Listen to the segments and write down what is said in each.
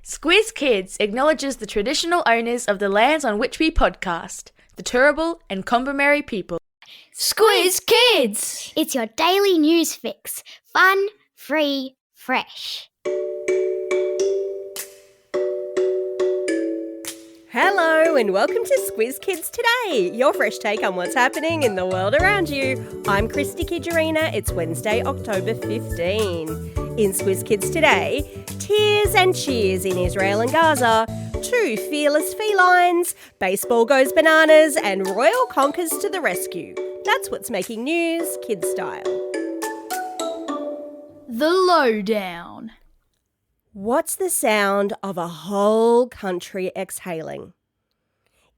Squiz Kids acknowledges the traditional owners of the lands on which we podcast, the Turrbal and Kombumerri people. Squiz Kids! It's your daily news fix. Fun, free, fresh. Hello and welcome to Squiz Kids Today, your fresh take on what's happening in the world around you. I'm Christy Kijarina. It's Wednesday, October 15. In Squiz Kids Today, tears and cheers in Israel and Gaza, 2 fearless felines, baseball goes bananas, and Royal Conkers to the rescue. That's what's making news, kid style. The Lowdown. What's the sound of a whole country exhaling?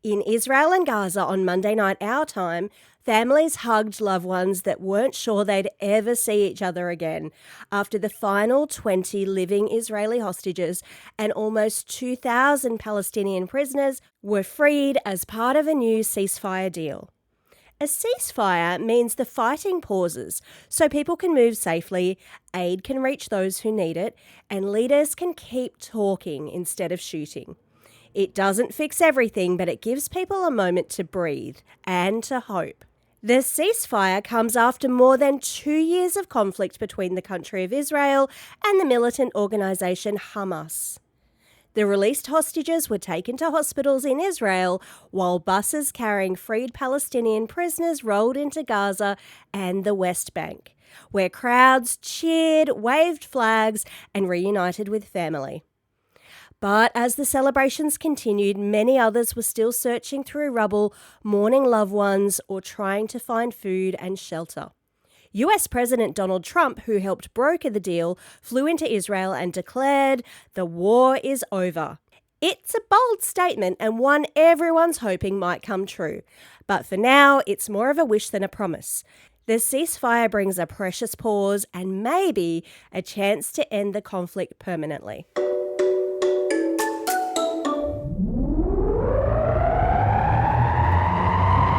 In Israel and Gaza on Monday night our time, families hugged loved ones that weren't sure they'd ever see each other again after the final 20 living Israeli hostages and almost 2,000 Palestinian prisoners were freed as part of a new ceasefire deal. A ceasefire means the fighting pauses so people can move safely, aid can reach those who need it, and leaders can keep talking instead of shooting. It doesn't fix everything, but it gives people a moment to breathe and to hope. The ceasefire comes after more than 2 years of conflict between the country of Israel and the militant organisation Hamas. The released hostages were taken to hospitals in Israel while buses carrying freed Palestinian prisoners rolled into Gaza and the West Bank, where crowds cheered, waved flags and reunited with family. But as the celebrations continued, many others were still searching through rubble, mourning loved ones or trying to find food and shelter. US President Donald Trump, who helped broker the deal, flew into Israel and declared, "The war is over." It's a bold statement and one everyone's hoping might come true. But for now, it's more of a wish than a promise. The ceasefire brings a precious pause and maybe a chance to end the conflict permanently.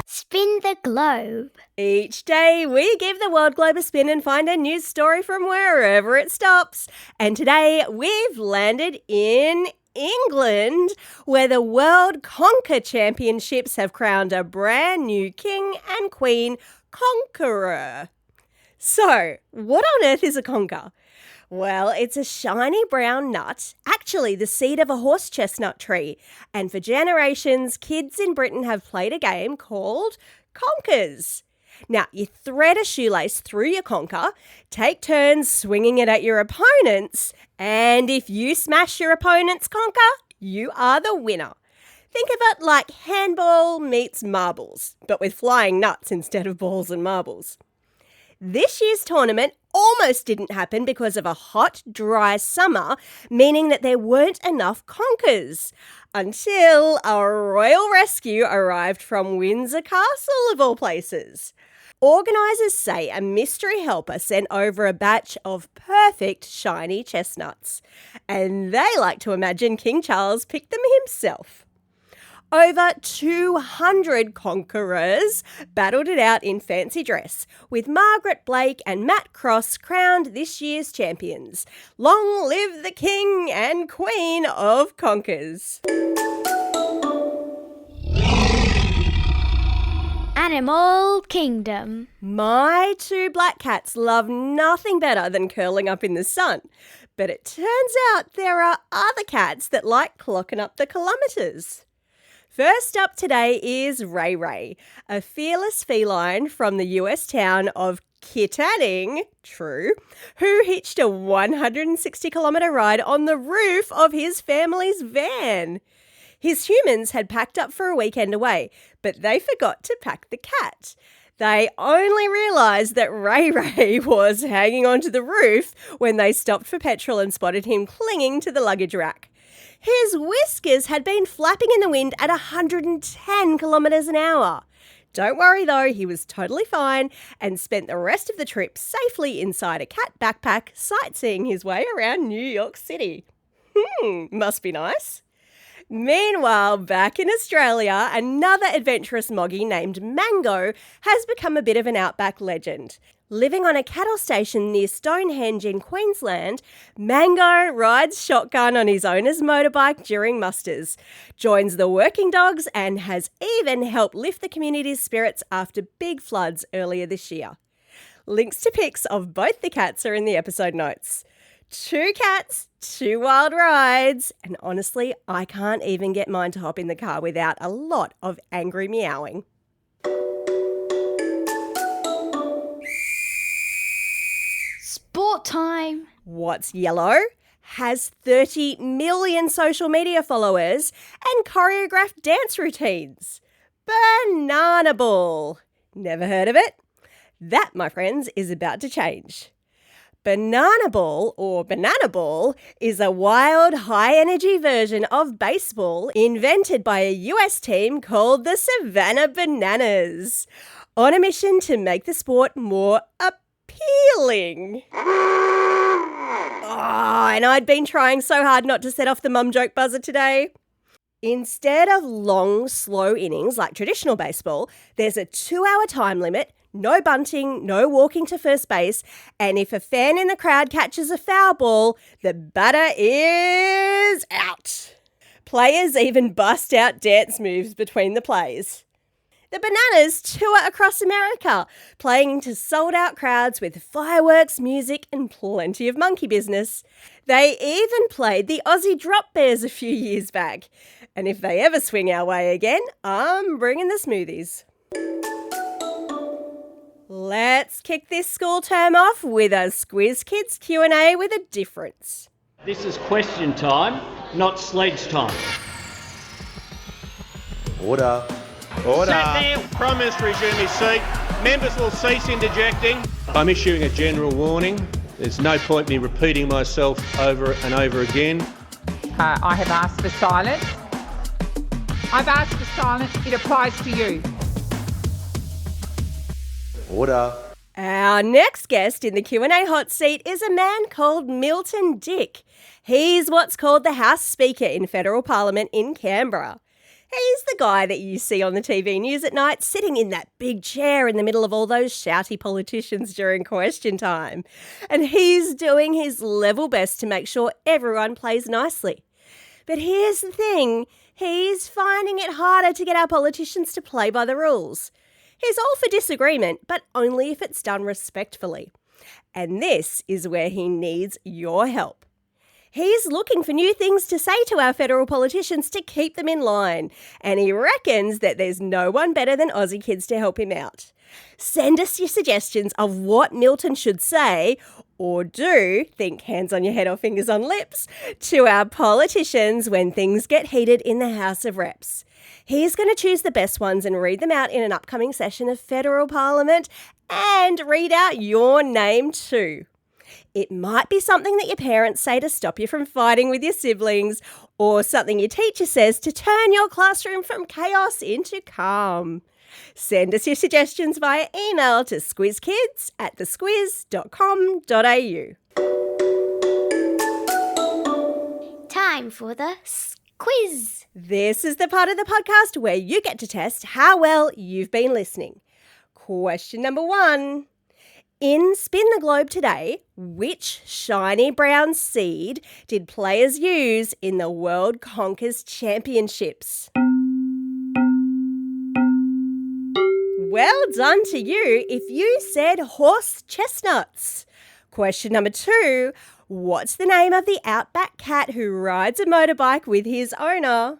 Spin the globe. Each day we give the world globe a spin and find a news story from wherever it stops. And today we've landed in England, where the World Conker Championships have crowned a brand new king and queen conqueror. So, what on earth is a conker? Well, it's a shiny brown nut, actually the seed of a horse chestnut tree. And for generations, kids in Britain have played a game called Conkers. Now, you thread a shoelace through your conker, take turns swinging it at your opponents, and if you smash your opponent's conker, you are the winner. Think of it like handball meets marbles, but with flying nuts instead of balls and marbles. This year's tournament almost didn't happen because of a hot, dry summer, meaning that there weren't enough conkers, until a royal rescue arrived from Windsor Castle, of all places. Organisers say a mystery helper sent over a batch of perfect shiny chestnuts, and they like to imagine King Charles picked them himself. Over 200 conquerors battled it out in fancy dress, with Margaret Blake and Matt Cross crowned this year's champions. Long live the King and Queen of Conkers. Animal Kingdom. My 2 black cats love nothing better than curling up in the sun. But it turns out there are other cats that like clocking up the kilometres. First up today is Ray Ray, a fearless feline from the US town of Kittanning, true, who hitched a 160-kilometre ride on the roof of his family's van. His humans had packed up for a weekend away, but they forgot to pack the cat. They only realised that Ray Ray was hanging onto the roof when they stopped for petrol and spotted him clinging to the luggage rack. His whiskers had been flapping in the wind at 110 kilometres an hour. Don't worry though, he was totally fine and spent the rest of the trip safely inside a cat backpack sightseeing his way around New York City. Must be nice. Meanwhile, back in Australia, another adventurous moggy named Mango has become a bit of an outback legend. Living on a cattle station near Stonehenge in Queensland, Mango rides shotgun on his owner's motorbike during musters, joins the working dogs and has even helped lift the community's spirits after big floods earlier this year. Links to pics of both the cats are in the episode notes. 2 cats, 2 wild rides, and honestly, I can't even get mine to hop in the car without a lot of angry meowing. Sport time. What's yellow? Has 30 million social media followers and choreographed dance routines. Banana Ball. Never heard of it? That, my friends, is about to change. Banana Ball, or Banana Ball, is a wild, high-energy version of baseball invented by a US team called the Savannah Bananas, on a mission to make the sport more appealing. Oh, and I'd been trying so hard not to set off the mum joke buzzer today. Instead of long, slow innings like traditional baseball, there's a 2-hour time limit, no bunting, no walking to first base, and if a fan in the crowd catches a foul ball, the batter is out. Players even bust out dance moves between the plays. The Bananas tour across America, playing to sold-out crowds with fireworks, music and plenty of monkey business. They even played the Aussie Drop Bears a few years back. And if they ever swing our way again, I'm bringing the smoothies. Let's kick this school term off with a Squiz Kids Q&A with a difference. This is question time, not sledge time. Order. Sit down. Prime Minister resume his seat. Members will cease interjecting. I'm issuing a general warning. There's no point me repeating myself over and over again. I have asked for silence. I've asked for silence. It applies to you. Order. Our next guest in the Q&A hot seat is a man called Milton Dick. He's what's called the House Speaker in Federal Parliament in Canberra. He's the guy that you see on the TV news at night sitting in that big chair in the middle of all those shouty politicians during question time. And he's doing his level best to make sure everyone plays nicely. But here's the thing, he's finding it harder to get our politicians to play by the rules. He's all for disagreement, but only if it's done respectfully. And this is where he needs your help. He's looking for new things to say to our federal politicians to keep them in line, and he reckons that there's no one better than Aussie kids to help him out. Send us your suggestions of what Milton should say, or do, think hands on your head or fingers on lips, to our politicians when things get heated in the House of Reps. He's going to choose the best ones and read them out in an upcoming session of Federal Parliament and read out your name too. It might be something that your parents say to stop you from fighting with your siblings, or something your teacher says to turn your classroom from chaos into calm. Send us your suggestions via email to squizkids@thesquiz.com.au. Time for the quiz. This is the part of the podcast where you get to test how well you've been listening. Question number 1. In Spin the Globe today, which shiny brown seed did players use in the World Conkers Championships? Well done to you if you said horse chestnuts. Question number 2. What's the name of the outback cat who rides a motorbike with his owner?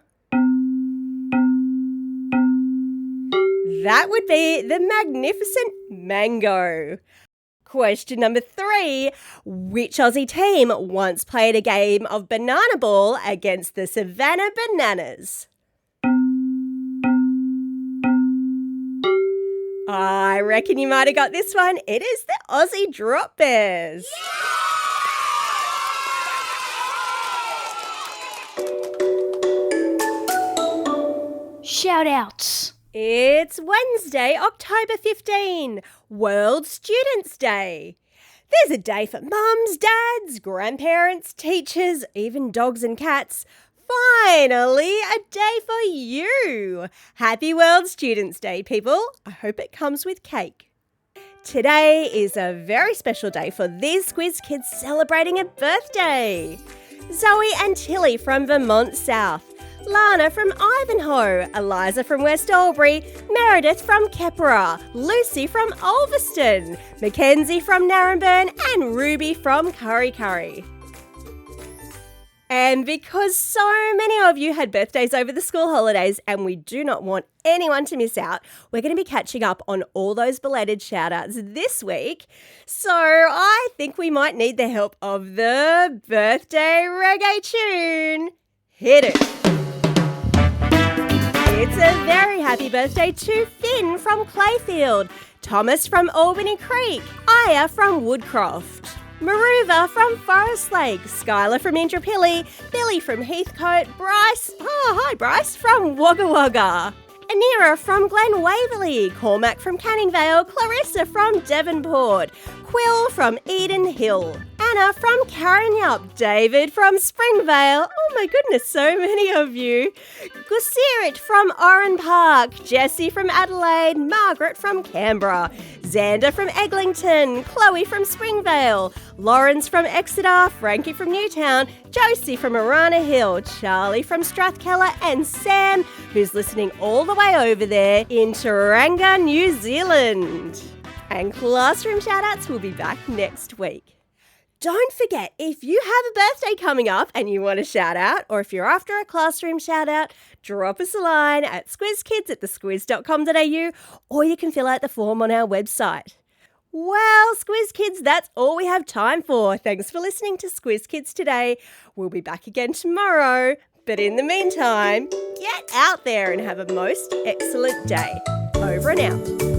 That would be the magnificent Mango. Question number 3. Which Aussie team once played a game of banana ball against the Savannah Bananas? I reckon you might have got this one. It is the Aussie Drop Bears. Shout outs. It's Wednesday, October 15, World Students' Day. There's a day for mums, dads, grandparents, teachers, even dogs and cats. Finally, a day for you. Happy World Students' Day, people. I hope it comes with cake. Today is a very special day for these Squiz kids celebrating a birthday. Zoe and Tilly from Vermont South, Lana from Ivanhoe, Eliza from West Albury, Meredith from Keppera, Lucy from Ulverston, Mackenzie from Narrabeen and Ruby from Kurri Kurri. And because so many of you had birthdays over the school holidays and we do not want anyone to miss out, we're going to be catching up on all those belated shout-outs this week. So I think we might need the help of the birthday reggae tune. Hit it. It's a very happy birthday to Finn from Clayfield, Thomas from Albany Creek, Aya from Woodcroft, Maruva from Forest Lake, Skylar from Indrapilli, Billy from Heathcote, Bryce, hi Bryce, from Wagga Wagga, Anira from Glen Waverley, Cormac from Canning Vale, Clarissa from Devonport, Quill from Eden Hill, Anna from Karrinyup, David from Springvale, oh my goodness, so many of you, Gusirit from Oran Park, Jessie from Adelaide, Margaret from Canberra, Xander from Eglinton, Chloe from Springvale, Lawrence from Exeter, Frankie from Newtown, Josie from Arana Hill, Charlie from Strathkeller and Sam, who's listening all the way over there in Tauranga, New Zealand. And classroom shoutouts will be back next week. Don't forget, if you have a birthday coming up and you want a shout out, or if you're after a classroom shout out, drop us a line at squizkids@thesquiz.com.au, or you can fill out the form on our website. Well, Squiz Kids, that's all we have time for. Thanks for listening to Squiz Kids today. We'll be back again tomorrow. But in the meantime, get out there and have a most excellent day. Over and out.